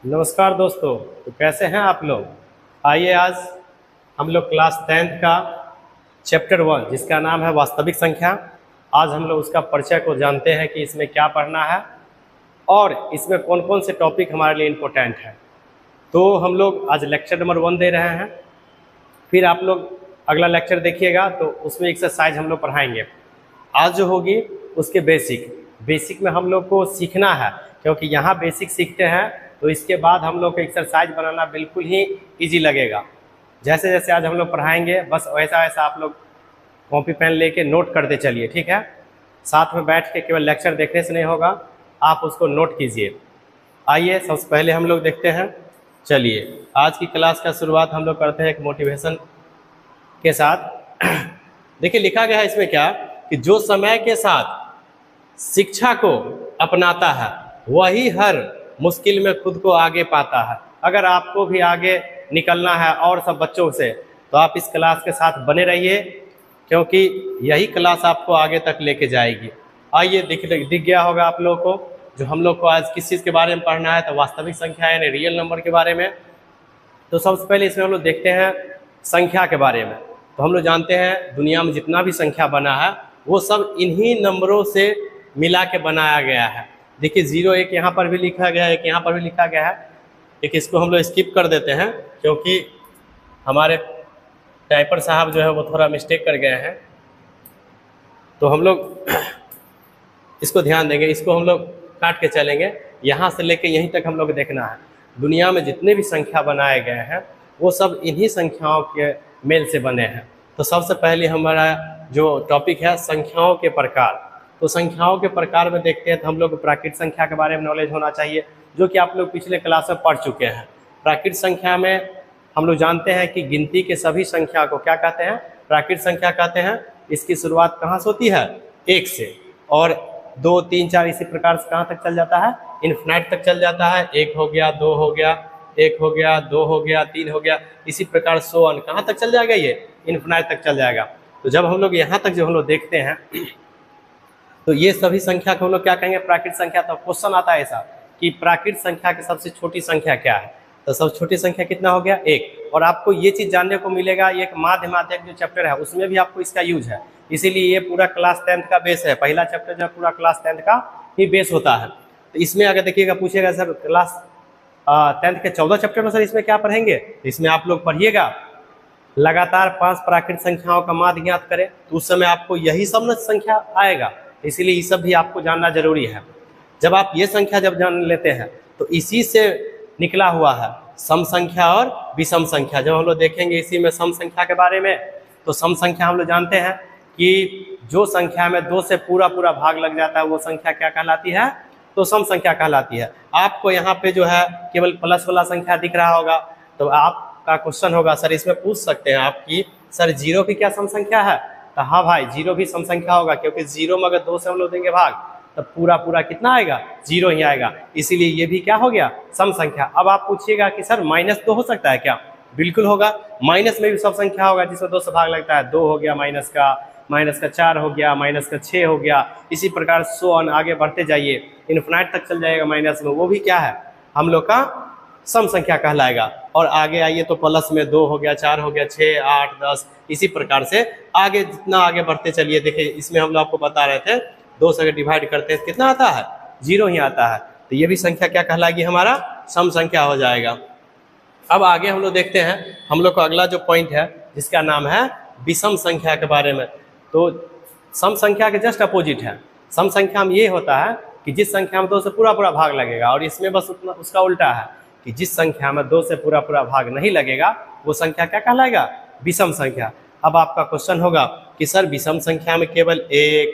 नमस्कार दोस्तों। तो कैसे हैं आप लोग। आइए आज हम लोग क्लास 10th का चैप्टर 1 जिसका नाम है वास्तविक संख्या। आज हम लोग उसका परिचय को जानते हैं कि इसमें क्या पढ़ना है और इसमें कौन कौन से टॉपिक हमारे लिए इम्पोर्टेंट है। तो हम लोग आज लेक्चर नंबर 1 दे रहे हैं, फिर आप लोग अगला लेक्चर देखिएगा तो उसमें एक्सरसाइज हम लोग पढ़ाएंगे। आज जो होगी उसके बेसिक में हम लोग को सीखना है, क्योंकि यहाँ बेसिक सीखते हैं तो इसके बाद हम लोग को एक्सरसाइज बनाना बिल्कुल ही इजी लगेगा। जैसे जैसे आज हम लोग पढ़ाएंगे बस वैसा वैसा आप लोग कॉपी पेन लेके नोट करते चलिए, ठीक है। साथ में बैठ के केवल लेक्चर देखने से नहीं होगा, आप उसको नोट कीजिए। आइए सबसे पहले हम लोग देखते हैं। चलिए आज की क्लास का शुरुआत हम लोग करते हैं एक मोटिवेशन के साथ। देखिए लिखा गया है इसमें क्या कि जो समय के साथ शिक्षा को अपनाता है वही हर मुश्किल में खुद को आगे पाता है। अगर आपको भी आगे निकलना है और सब बच्चों से तो आप इस क्लास के साथ बने रहिए, क्योंकि यही क्लास आपको आगे तक लेके जाएगी। आइए दिख गया होगा आप लोगों को जो हम लोग को आज किस चीज़ के बारे में पढ़ना है, तो वास्तविक संख्या यानी रियल नंबर के बारे में। तो सबसे पहले इसमें हम लोग देखते हैं संख्या के बारे में। तो हम लोग जानते हैं दुनिया में जितना भी संख्या बना है वो सब इन्हीं नंबरों से मिला के बनाया गया है। देखिए 0 एक यहाँ पर भी लिखा गया है, एक यहाँ पर भी लिखा गया है। एक इसको हम लोग स्किप कर देते हैं क्योंकि हमारे टाइपर साहब जो है वो थोड़ा मिस्टेक कर गए हैं, तो हम लोग इसको ध्यान देंगे। इसको हम लोग काट के चलेंगे, यहाँ से लेके यहीं तक हम लोग देखना है। दुनिया में जितने भी संख्या बनाए गए हैं वो सब इन्हीं संख्याओं के मेल से बने हैं। तो सबसे पहले हमारा जो टॉपिक है संख्याओं के प्रकार। तो संख्याओं के प्रकार में देखते हैं तो हम लोग प्राकृत संख्या के बारे में नॉलेज होना चाहिए, जो कि आप लोग पिछले क्लास में पढ़ चुके हैं। प्राकृत संख्या में हम लोग जानते हैं कि गिनती के सभी संख्या को क्या कहते हैं, प्राकृत संख्या कहते हैं। इसकी शुरुआत कहाँ से होती है, 1 से, और 2, 3, 4 इसी प्रकार से कहाँ तक चल जाता है, इन्फिनाइट तक चल जाता है। 1 हो गया, 2 हो गया, 1 हो गया, 2 हो गया, 3 हो गया, इसी प्रकार सो ऑन कहाँ तक चल जाएगा, ये इन्फिनाइट तक चल जाएगा। तो जब हम लोग यहाँ तक जो हम लोग देखते हैं तो ये सभी संख्या को हम लोग क्या कहेंगे, प्राकृत संख्या। तो क्वेश्चन आता है ऐसा कि प्राकृत संख्या की सबसे छोटी संख्या क्या है, तो सबसे छोटी संख्या कितना हो गया, 1। और आपको ये चीज़ जानने को मिलेगा, ये एक माध्यमिक जो चैप्टर है उसमें भी आपको इसका यूज है। इसीलिए ये पूरा क्लास 10th का बेस है। पहला चैप्टर जो है पूरा क्लास 10th का ही बेस होता है। तो इसमें अगर देखिएगा पूछेगा सर क्लास 10th के 14 चैप्टर में सर इसमें क्या पढ़ेंगे, तो इसमें आप लोग पढ़िएगा लगातार 5 प्राकृत संख्याओं का माध्य ज्ञात करें, तो उस समय आपको यही सब संख्या आएगा। इसीलिए ये सब भी आपको जानना जरूरी है। जब आप ये संख्या जब जान लेते हैं तो इसी से निकला हुआ है सम संख्या और विषम संख्या। जब हम लोग देखेंगे इसी में सम संख्या के बारे में, तो सम संख्या हम लोग जानते हैं कि जो संख्या में 2 से पूरा भाग लग जाता है वो संख्या क्या कहलाती है, तो सम संख्या कहलाती है। आपको यहाँ पे जो है केवल प्लस वाला संख्या दिख रहा होगा, तो आपका क्वेश्चन होगा सर इसमें पूछ सकते हैं आप कि सर 0 भी क्या सम संख्या है, तो हाँ भाई 0 भी सम संख्या होगा, क्योंकि 0 में अगर 2 से हम लोग देंगे भाग तो पूरा कितना आएगा, 0 ही आएगा। इसीलिए ये भी क्या हो गया, सम संख्या। अब आप पूछिएगा कि सर -2 हो सकता है क्या, बिल्कुल होगा। माइनस में भी सब संख्या होगा जिसमें 2 से भाग लगता है। 2 हो गया माइनस का 4 हो गया, -6 हो गया, इसी प्रकार सो ऑन आगे बढ़ते जाइए, इन्फिनाइट तक चल जाएगा माइनस में, वो भी क्या है हम लोग का सम संख्या कहलाएगा। और आगे आइए तो प्लस में 2 हो गया, 4 हो गया, 6, 8, 10, इसी प्रकार से आगे जितना आगे बढ़ते चलिए। देखिए इसमें हम लोग आपको बता रहे थे 2 से अगर डिवाइड करते हैं कितना आता है, 0 ही आता है। तो ये भी संख्या क्या कहलाएगी, हमारा सम संख्या हो जाएगा। अब आगे हम लोग देखते हैं हम लोग का अगला जो पॉइंट है जिसका नाम है विषम संख्या के बारे में। तो सम संख्या के जस्ट अपोजिट है। सम संख्या में ये होता है कि जिस संख्या में 2 से पूरा भाग लगेगा, और इसमें बस उसका उल्टा है कि जिस संख्या में 2 से पूरा भाग नहीं लगेगा वो संख्या क्या कहलाएगा, विषम संख्या। अब आपका क्वेश्चन होगा कि सर विषम संख्या में केवल 1,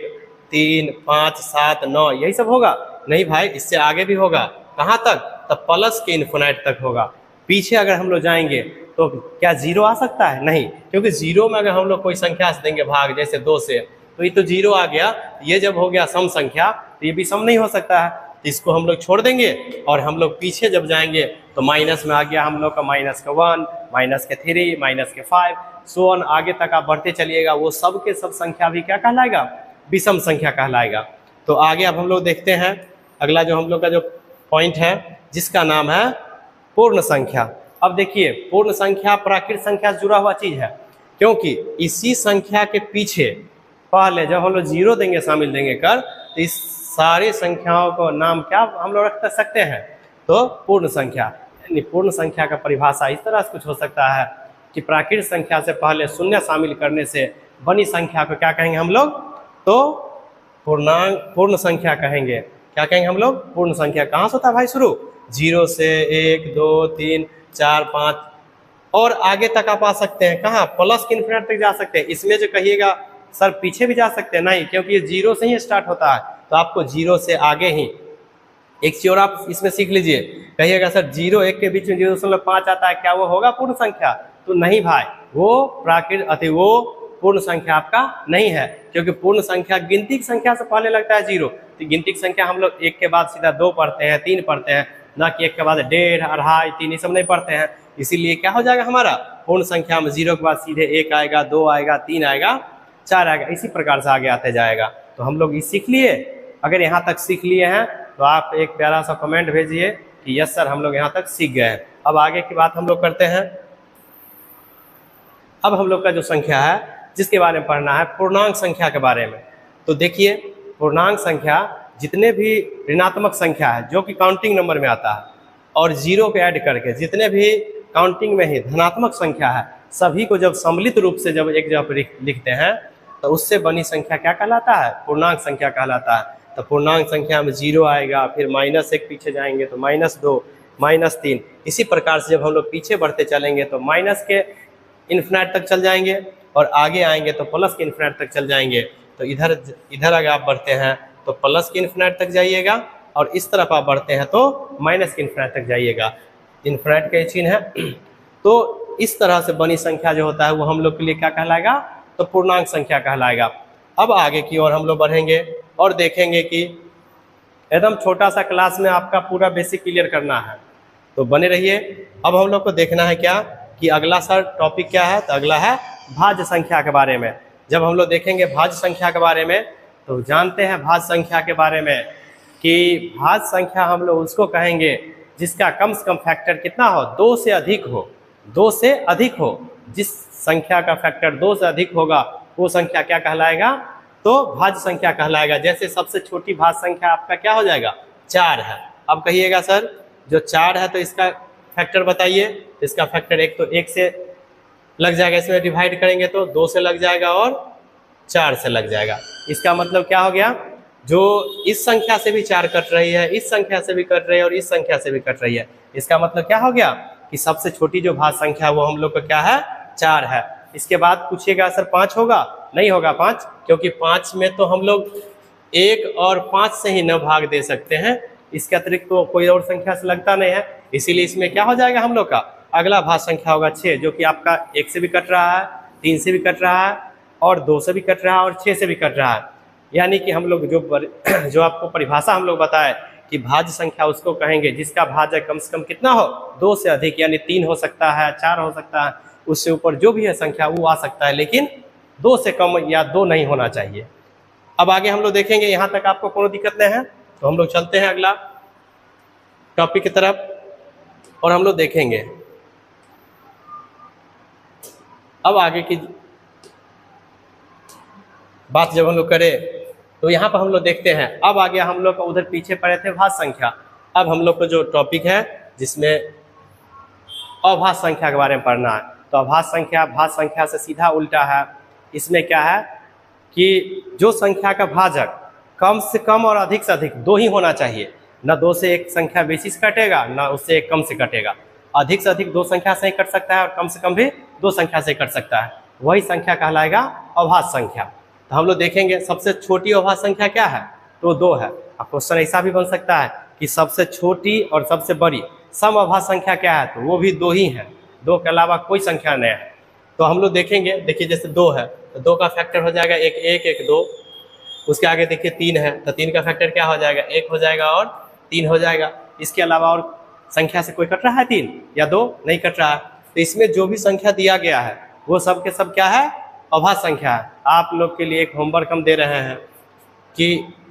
3, 5, 7, 9 यही सब होगा, नहीं भाई इससे आगे भी होगा। कहाँ तक, तब प्लस के इन्फिनाइट तक होगा। पीछे अगर हम लोग जाएंगे तो क्या 0 आ सकता है, नहीं, क्योंकि 0 में अगर हम लोग कोई संख्या से देंगे भाग जैसे 2 से, तो ये तो 0 आ गया। ये जब हो गया सम संख्या तो ये विषम नहीं हो सकता है, इसको हम लोग छोड़ देंगे। और हम लोग पीछे जब जाएंगे तो माइनस में आ गया हम लोग का -1, -3, -5, सो ऑन आगे तक आप बढ़ते चलिएगा, वो सब के सब संख्या भी क्या कहलाएगा, विषम संख्या कहलाएगा। तो आगे अब हम लोग देखते हैं अगला जो हम लोग का जो पॉइंट है जिसका नाम है पूर्ण संख्या। अब देखिए पूर्ण संख्या प्राकृत संख्या से जुड़ा हुआ चीज है, क्योंकि इसी संख्या के पीछे पहले जब हम लोग जीरो देंगे, शामिल देंगे कर, तो इस सारी संख्याओं को नाम क्या हम लोग रख सकते हैं, तो पूर्ण संख्या। यानी पूर्ण संख्या का परिभाषा इस तरह से कुछ हो सकता है कि प्राकृत संख्या से पहले शून्य शामिल करने से बनी संख्या को क्या कहेंगे हम लोग, तो पूर्ण संख्या कहेंगे। क्या कहेंगे हम लोग, पूर्ण संख्या। कहाँ से होता है भाई शुरू, 0 से 1 2 3 4 5 और आगे तक आप आ सकते हैं। कहाँ, प्लस के इन्फिनिटी तक जा सकते हैं। इसमें जो कहिएगा सर पीछे भी जा सकते हैं, नहीं, क्योंकि ये 0 से ही स्टार्ट होता है, तो आपको 0 से आगे ही। एक चीज और आप इसमें सीख लीजिए, कहिएगा सर 0 1 के बीच में 0.5 आता है, क्या वो होगा पूर्ण संख्या, तो नहीं भाई, वो प्राकृत अति वो पूर्ण संख्या आपका नहीं है, क्योंकि पूर्ण संख्या गिनती की संख्या से पहले लगता है 0। तो गिनती की संख्या हम लोग 1 के बाद सीधा 2 पढ़ते हैं, 3 पढ़ते हैं, ना कि 1 के बाद 1.5 2.5 3 ये सब नहीं पढ़ते हैं। इसीलिए क्या हो जाएगा हमारा पूर्ण संख्या में 0 के बाद सीधे 1 आएगा, 2 आएगा, 3 आएगा, 4 आएगा, इसी प्रकार से आगे आते जाएगा। तो हम लोग ये सीख लिए। अगर यहाँ तक सीख लिए हैं तो आप एक प्यारा सा कमेंट भेजिए कि यस सर हम लोग यहाँ तक सीख गए हैं। अब आगे की बात हम लोग करते हैं। अब हम लोग का जो संख्या है जिसके बारे में पढ़ना है, पूर्णांक संख्या के बारे में। तो देखिए पूर्णांक संख्या जितने भी ऋणात्मक संख्या है जो कि काउंटिंग नंबर में आता है, और 0 के ऐड करके जितने भी काउंटिंग में ही धनात्मक संख्या है, सभी को जब सम्मिलित रूप से जब एक जगह पर लिखते हैं तो उससे बनी संख्या क्या कहलाता है, पूर्णांक संख्या कहलाता है। तो पूर्णांक संख्या में 0 आएगा, फिर -1 पीछे जाएंगे तो -2 -3, इसी प्रकार से जब हम लोग पीछे बढ़ते चलेंगे तो माइनस के इन्फिनिटी तक चल जाएंगे, और आगे आएंगे तो प्लस के इन्फिनिटी तक चल जाएंगे। तो इधर अगर आप बढ़ते हैं तो प्लस के इन्फिनिटी तक जाइएगा, और इस तरफ आप बढ़ते हैं तो माइनस के इन्फिनिटी तक जाइएगा। इन्फिनिटी का चिन्ह है। तो इस तरह से बनी संख्या जो होता है वो हम लोग के लिए क्या कहलाएगा, तो पूर्णांक संख्या कहलाएगा। अब आगे की ओर हम लोग बढ़ेंगे और देखेंगे कि एकदम छोटा सा क्लास में आपका पूरा बेसिक क्लियर करना है, तो बने रहिए। अब हम लोग को देखना है क्या कि अगला सर टॉपिक क्या है, तो अगला है भाज्य संख्या के बारे में। जब हम लोग देखेंगे भाज्य संख्या के बारे में, तो जानते हैं भाज्य संख्या के बारे में कि भाज्य संख्या हम लोग उसको कहेंगे जिसका कम से कम फैक्टर कितना हो, 2 से अधिक हो। 2 से अधिक हो, जिस संख्या का फैक्टर 2 से अधिक होगा वो संख्या क्या कहलाएगा, तो भाज्य संख्या कहलाएगा। जैसे सबसे छोटी भाज्य संख्या आपका क्या हो जाएगा, 4 है। अब कहिएगा सर जो 4 है तो इसका फैक्टर बताइए। इसका फैक्टर एक तो 1 से लग जाएगा, इसमें डिवाइड करेंगे तो 2 से लग जाएगा और 4 से लग जाएगा। इसका मतलब क्या हो गया, जो इस संख्या से भी 4 कट रही है, इस संख्या से भी कट रही है और इस संख्या से भी कट रही है। इसका मतलब क्या हो गया कि सबसे छोटी जो भाज्य संख्या वो हम लोग का क्या है, 4 है। इसके बाद पूछिएगा सर 5 होगा, नहीं होगा 5, क्योंकि 5 में तो हम लोग 1 और 5 से ही 9 भाग दे सकते हैं, इसके अतिरिक्त तो कोई और संख्या से लगता नहीं है। इसीलिए इसमें क्या हो जाएगा हम लोग का अगला भाज्य संख्या होगा 6, जो कि आपका 1 से भी कट रहा है, 3 से भी कट रहा है और 2 से भी कट रहा है और 6 से भी कट रहा है। यानी कि हम लोग जो आपको परिभाषा हम लोग बताए कि भाज्य संख्या उसको कहेंगे जिसका भाज्य कम से कम कितना हो, 2 से अधिक, यानी 3 हो सकता है, 4 हो सकता है, उससे ऊपर जो भी है संख्या वो आ सकता है, लेकिन 2 से कम या 2 नहीं होना चाहिए। अब आगे हम लोग देखेंगे, यहाँ तक आपको कोई दिक्कत नहीं है, तो हम लोग चलते हैं अगला टॉपिक की तरफ और हम लोग देखेंगे। अब आगे की बात जब हम लोग करें तो यहाँ पर हम लोग देखते हैं, अब आगे हम लोग उधर पीछे पड़े थे भाज्य संख्या। अब हम लोग को जो टॉपिक है जिसमें अभाज्य संख्या के बारे में पढ़ना है, तो अभाज्य संख्या भाज्य संख्या से सीधा उल्टा है। इसमें क्या है कि जो संख्या का भाजक कम से कम और अधिक से अधिक 2 ही होना चाहिए, ना 2 से एक संख्या बेसी से कटेगा, ना उससे एक कम से कटेगा। अधिक से अधिक 2 संख्या से ही कट सकता है और कम से कम भी 2 संख्या से कट सकता है, वही संख्या कहलाएगा अभाज्य संख्या। तो हम लोग देखेंगे सबसे छोटी अभाज्य संख्या क्या है, तो 2 है। अब क्वेश्चन ऐसा भी बन सकता है कि सबसे छोटी और सबसे बड़ी सम अभाज्य संख्या क्या है, तो वो भी 2 ही है, 2 के अलावा कोई संख्या नहीं है। तो हम लोग देखेंगे, देखिए जैसे 2 है तो 2 का फैक्टर हो जाएगा 1 1 1 2, उसके आगे देखिए 3 है तो 3 का फैक्टर क्या हो जाएगा, 1 हो जाएगा और 3 हो जाएगा। इसके अलावा और संख्या से कोई कट रहा है 3 या 2, नहीं कट रहा है। तो इसमें जो भी संख्या दिया गया है वो सब के सब क्या है, अभाज्य संख्या है। आप लोग के लिए एक होमवर्क हम दे रहे हैं कि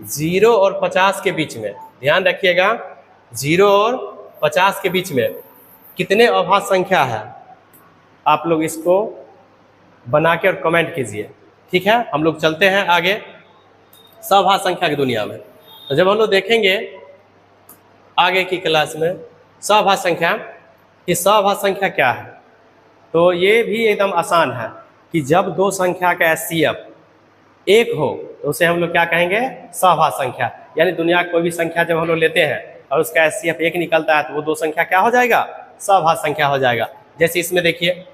0 और 50 के बीच में, ध्यान रखिएगा, 0 और 50 के बीच में कितने अभाज्य संख्या है, आप लोग इसको बना के और कमेंट कीजिए। ठीक है, हम लोग चलते हैं आगे सभाज्य संख्या की दुनिया में। तो जब हम लोग देखेंगे आगे की क्लास में सभाज्य संख्या कि सभाज्य संख्या क्या है, तो ये भी एकदम आसान है कि जब दो संख्या का एचसीएफ एक हो तो उसे हम लोग क्या कहेंगे, सभाज्य संख्या। यानी दुनिया की कोई भी संख्या जब हम लोग लेते हैं और उसका एचसीएफ एक निकलता है तो वो दो संख्या क्या हो जाएगा, सभाज्य संख्या हो जाएगा। जैसे इसमें देखिए,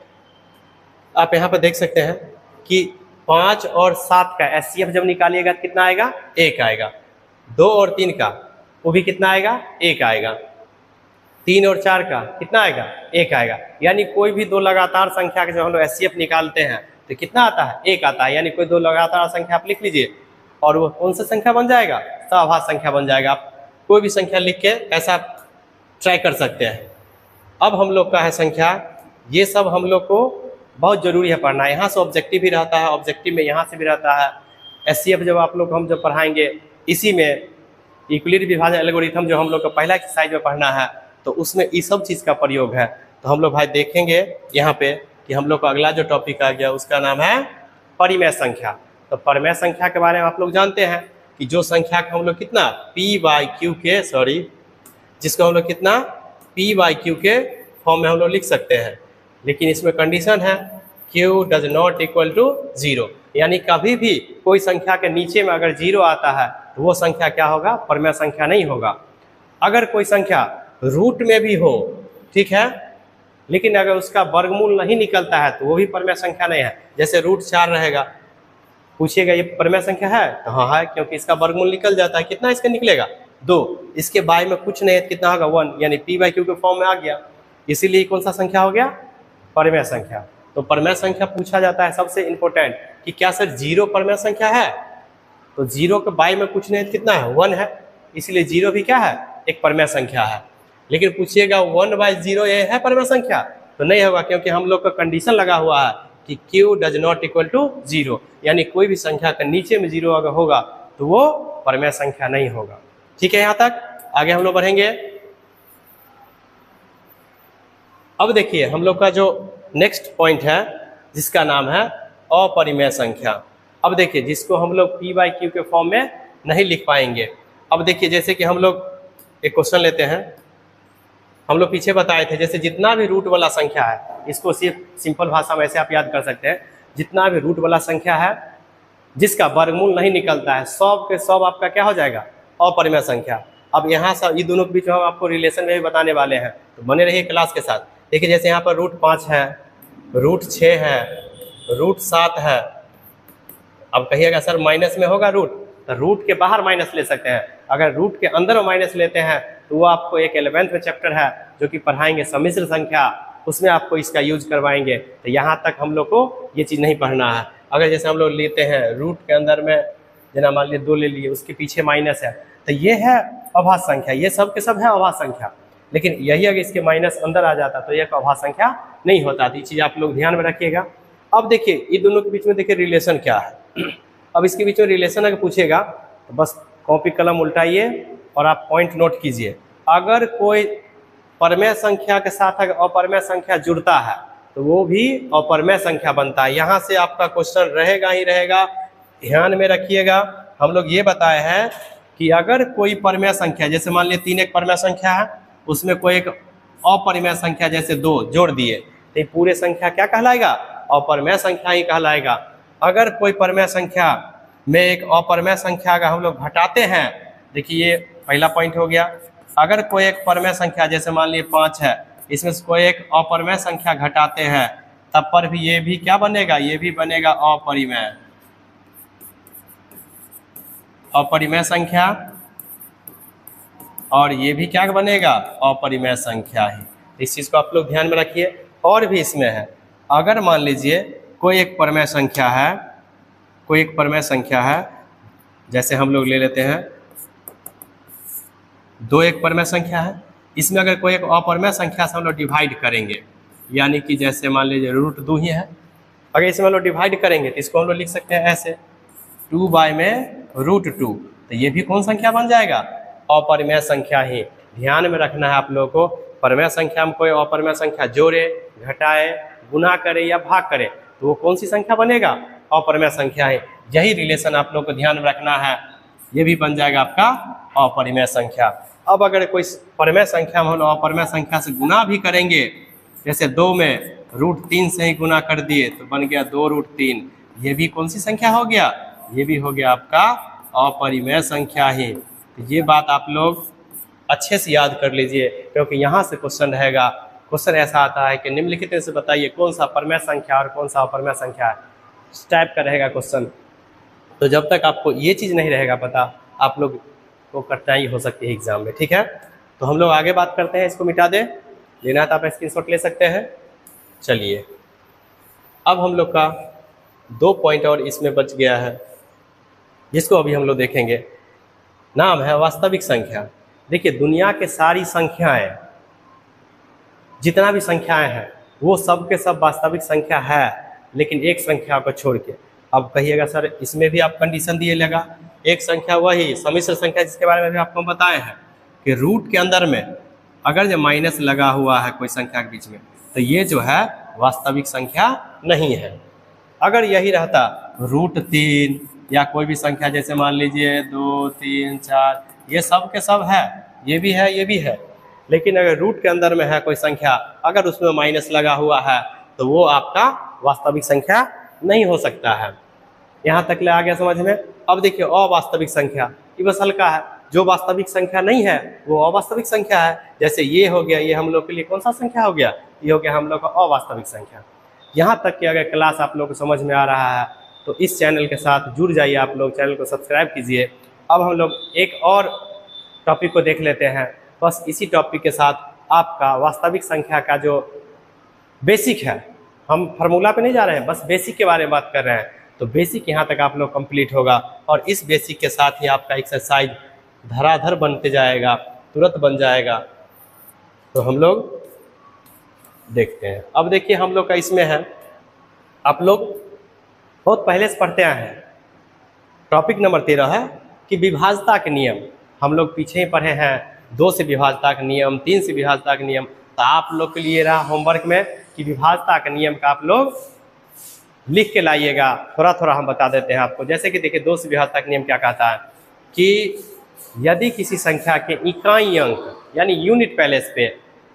आप यहाँ पर देख सकते हैं कि 5 और 7 का एचसीएफ जब निकालिएगा तो कितना आएगा, 1 आएगा। 2 और 3 का वो भी कितना आएगा, 1 आएगा। 3 और 4 का कितना आएगा, 1 आएगा। यानी कोई भी दो लगातार संख्या के जब हम लोग एचसीएफ निकालते हैं तो कितना आता है, 1 आता है। यानी कोई दो लगातार संख्या आप लिख लीजिए और वो कौन सा संख्या बन जाएगा, सभाज्य संख्या बन जाएगा। आप कोई भी संख्या लिख के ऐसा ट्राई कर सकते हैं। अब हम लोग का है संख्या, ये सब हम लोग को बहुत ज़रूरी है पढ़ना। यहाँ से ऑब्जेक्टिव भी रहता है, ऑब्जेक्टिव में यहाँ से भी रहता है। एचसीएफ जब आप लोग हम जब पढ़ाएंगे इसी में इक्विलिब्रियम विभाजन एल्गोरिथम जो हम लोग का पहला एक्सरसाइज में पढ़ना है तो उसमें इस सब चीज़ का प्रयोग है। तो हम लोग भाई देखेंगे यहाँ पे कि हम लोग का अगला जो टॉपिक आ गया उसका नाम है परिमेय संख्या। तो परिमेय संख्या के बारे में आप लोग जानते हैं कि जो संख्या का हम लोग कितना p/q के जिसको हम लोग कितना p/q के फॉर्म में हम लोग लिख सकते हैं। लेकिन इसमें कंडीशन है q does not equal to 0, यानी कभी भी कोई संख्या के नीचे में अगर 0 आता है तो वो संख्या क्या होगा, परिमेय संख्या नहीं होगा। अगर कोई संख्या रूट में भी हो, ठीक है, लेकिन अगर उसका वर्गमूल नहीं निकलता है तो वो भी परिमेय संख्या नहीं है। जैसे √4 रहेगा, पूछिएगा ये परिमेय संख्या है तो हाँ है, क्योंकि इसका वर्गमूल निकल जाता है। कितना इसका निकलेगा, 2। इसके बाय में कुछ नहीं है, कितना होगा 1, यानी p/q के फॉर्म में आ गया। इसीलिए कौन सा संख्या हो गया, परिमेय संख्या। तो परिमेय संख्या पूछा जाता है सबसे इम्पोर्टेंट कि क्या सर 0 परिमेय संख्या है, तो 0 के बाय में कुछ नहीं, कितना है 1 है, इसलिए 0 भी क्या है, एक परिमेय संख्या है। लेकिन पूछिएगा 1/0 ये है परिमेय संख्या, तो नहीं होगा, क्योंकि हम लोग का कंडीशन लगा हुआ है कि q does not equal to 0, यानी कोई भी संख्या का नीचे में 0 अगर होगा तो वो परिमेय संख्या नहीं होगा। ठीक है, यहाँ तक आगे हम लोग बढ़ेंगे। अब देखिए हम लोग का जो नेक्स्ट पॉइंट है जिसका नाम है अपरिमेय संख्या। अब देखिए जिसको हम लोग p/q के फॉर्म में नहीं लिख पाएंगे। अब देखिए जैसे कि हम लोग एक क्वेश्चन लेते हैं, हम लोग पीछे बताए थे, जैसे जितना भी रूट वाला संख्या है, इसको सिर्फ सिंपल भाषा में ऐसे आप याद कर सकते हैं, जितना भी रूट वाला संख्या है जिसका वर्गमूल नहीं निकलता है, सब के सब आपका क्या हो जाएगा, अपरिमेय संख्या। अब यहाँ से ये दोनों के बीच में हम आपको रिलेशन में भी बताने वाले हैं, तो बने रहिए क्लास के साथ। देखिए जैसे यहाँ पर √5 है, √6 है, √7 है। अब कहिएगा सर माइनस में होगा रूट, तो रूट के बाहर माइनस ले सकते हैं। अगर रूट के अंदर माइनस लेते हैं तो वो आपको एक 11th में चैप्टर है जो कि पढ़ाएंगे सम्मिश्र संख्या, उसमें आपको इसका यूज करवाएंगे। तो यहाँ तक हम लोग को ये चीज़ नहीं पढ़ना है। अगर जैसे हम लोग लेते हैं रूट के अंदर में, जना मान लीजिए 2 ले लिए, उसके पीछे माइनस है, तो ये है अभाज्य संख्या, ये सब के सब है अभाज्य संख्या। लेकिन यही अगर इसके माइनस अंदर आ जाता तो ये अभाज्य संख्या नहीं होता। तो ये चीज़ आप लोग ध्यान में रखिएगा। अब देखिए ये दोनों के बीच में देखिए रिलेशन क्या है। अब इसके बीच में रिलेशन अगर पूछेगा तो बस कॉपी कलम उल्टाइए और आप पॉइंट नोट कीजिए। अगर कोई परिमेय संख्या के साथ अगर अपरिमेय संख्या जुड़ता है तो वो भी अपरिमेय संख्या बनता है। यहाँ से आपका क्वेश्चन रहेगा ही रहेगा, ध्यान में रखिएगा। हम लोग ये बताए हैं कि अगर कोई परिमेय संख्या, जैसे मान लीजिए 3 एक परिमेय संख्या है, उसमें कोई एक अपरिमेय संख्या जैसे 2 जोड़ दिए तो पूरे संख्या क्या कहलाएगा, अपरिमेय संख्या ही कहलाएगा। अगर कोई परिमेय संख्या में एक अपरिमेय संख्या अगर हम लोग घटाते हैं, देखिए ये पहला पॉइंट हो गया। अगर कोई एक परिमेय संख्या जैसे मान लीजिए 5 है, इसमें से कोई एक अपरिमेय संख्या घटाते हैं तब पर भी ये भी क्या बनेगा, ये भी बनेगा अपरिमेय, अपरिमेय संख्या, और ये भी क्या बनेगा, अपरिमेय संख्या ही। इस चीज़ को आप लोग ध्यान में रखिए। और भी इसमें है, अगर मान लीजिए कोई एक परिमेय संख्या है, कोई एक परिमेय संख्या है, जैसे हम लोग ले लेते हैं 2 एक परिमेय संख्या है, इसमें अगर कोई एक अपरिमेय संख्या से हम लोग डिवाइड करेंगे, यानी कि जैसे मान लीजिए √2 ही है, अगर इसमें हम लोग डिवाइड करेंगे तो इसको हम लोग लिख सकते हैं ऐसे 2 में √2, तो ये भी कौन संख्या बन जाएगा, अपरिमेय संख्या ही। ध्यान में रखना है आप लोगों को परमेय संख्या में कोई अपरमेय संख्या जोड़े, घटाए, गुना करे या भाग करे तो वो कौन सी संख्या बनेगा? अपरमेय संख्या है। यही रिलेशन आप लोग को ध्यान में रखना है, ये भी बन जाएगा आपका अपरिमेय संख्या। अब अगर कोई परमेय संख्या में हम लोग अपरमेय संख्या से गुना भी करेंगे, जैसे 2 में √3 से ही गुना कर दिए तो बन गया 2√3, ये भी कौन सी संख्या हो गया? ये भी हो गया आपका अपरिमेय संख्या ही। तो ये बात आप लोग अच्छे से याद कर लीजिए, क्योंकि यहाँ से क्वेश्चन रहेगा। क्वेश्चन ऐसा आता है कि निम्नलिखित में से बताइए कौन सा परमेय संख्या और कौन सा अपरमेय संख्या है, इस टाइप का रहेगा क्वेश्चन। तो जब तक आपको ये चीज़ नहीं रहेगा पता, आप लोग को कठिनाई हो सकती है एग्जाम में, ठीक है। तो हम लोग आगे बात करते हैं, इसको मिटा दें, लेना तो आप स्क्रीनशॉट ले सकते हैं। चलिए अब हम लोग का 2 पॉइंट और इसमें बच गया है, जिसको अभी हम लोग देखेंगे। नाम है वास्तविक संख्या। देखिए दुनिया के सारी संख्याएं, जितना भी संख्याएं हैं वो सब के सब वास्तविक संख्या है, लेकिन एक संख्या को छोड़ के। अब कहिएगा सर इसमें भी आप कंडीशन दिए लगा, एक संख्या वही सम्मिश्र संख्या जिसके बारे में भी आपको बताए हैं कि रूट के अंदर में अगर जो माइनस लगा हुआ है कोई संख्या के बीच में तो ये जो है वास्तविक संख्या नहीं है। अगर यही रहता √3 या कोई भी संख्या जैसे मान लीजिए 2, 3, 4, ये सब के सब है, ये भी है, ये भी है, लेकिन अगर रूट के अंदर में है कोई संख्या, अगर उसमें माइनस लगा हुआ है तो वो आपका वास्तविक संख्या नहीं हो सकता है। यहाँ तक ले आ गया समझ में। अब देखिए अवास्तविक संख्या, ये बस हल्का है, जो वास्तविक संख्या नहीं है वो अवास्तविक संख्या है। जैसे ये हो गया, ये हम लोग के लिए कौन सा संख्या हो गया? ये हो गया हम लोग का अवास्तविक संख्या। यहाँ तक कि अगर क्लास आप लोग को समझ में आ रहा है तो इस चैनल के साथ जुड़ जाइए, आप लोग चैनल को सब्सक्राइब कीजिए। अब हम लोग एक और टॉपिक को देख लेते हैं। बस इसी टॉपिक के साथ आपका वास्तविक संख्या का जो बेसिक है, हम फार्मूला पे नहीं जा रहे हैं, बस बेसिक के बारे में बात कर रहे हैं। तो बेसिक यहाँ तक आप लोग कंप्लीट होगा और इस बेसिक के साथ ही आपका एक्सरसाइज धराधर बनते जाएगा, तुरंत बन जाएगा। तो हम लोग देखते हैं। अब देखिए हम लोग का इसमें है, आप लोग बहुत पहले से पढ़ते आए हैं। टॉपिक नंबर 13 है कि विभाज्यता के नियम। हम लोग पीछे ही पढ़े हैं 2 से विभाज्यता का नियम, 3 से विभाज्यता का नियम। तो आप लोग के लिए रहा होमवर्क में कि विभाज्यता के नियम का आप लोग लिख के लाइएगा। थोड़ा थोड़ा हम बता देते हैं आपको। जैसे कि देखिए 2 से विभाज्यता का नियम क्या कहता है कि यदि किसी संख्या के इकाई अंक यानी यूनिट प्लेस पे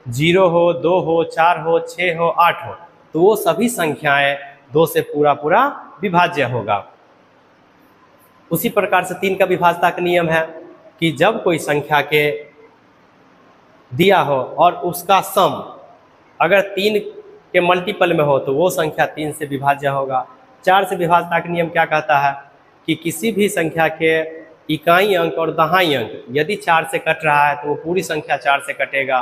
0 हो, 2 हो, 4 हो, 6 हो, 8 हो तो वो सभी संख्याएं 2 से पूरा पूरा विभाज्य होगा। उसी प्रकार से 3 का विभाज्यता का नियम है कि जब कोई संख्या के दिया हो और उसका सम अगर 3 के मल्टीपल में हो तो वो संख्या 3 से विभाज्य होगा। 4 से विभाज्यता का नियम क्या कहता है कि किसी भी संख्या के इकाई अंक और दहाई अंक यदि 4 से कट रहा है तो वो पूरी संख्या 4 से कटेगा।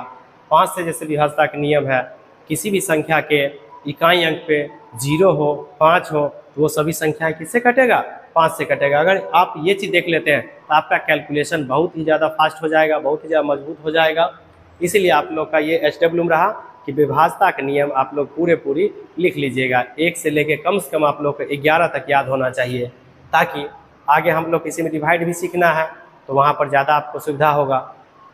5 से जैसे विभाज्यता का नियम है, किसी भी संख्या के इकाई अंक पे 0 हो, 5 हो तो वो सभी संख्याएं किससे कटेगा? 5 से कटेगा। अगर आप ये चीज़ देख लेते हैं तो आपका कैलकुलेशन बहुत ही ज़्यादा फास्ट हो जाएगा, बहुत ही ज़्यादा मजबूत हो जाएगा। इसीलिए आप लोग का ये SW रहा कि विभाज्यता के नियम आप लोग पूरी लिख लीजिएगा। 1 से लेके कम से कम आप लोग को 11 तक याद होना चाहिए, ताकि आगे हम लोग किसी में डिवाइड भी सीखना है तो वहाँ पर ज़्यादा आपको सुविधा होगा।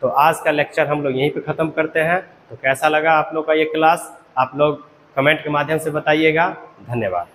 तो आज का लेक्चर हम लोग यहीं पे ख़त्म करते हैं। तो कैसा लगा आप लोग का ये क्लास, आप लोग कमेंट के माध्यम से बताइएगा। धन्यवाद।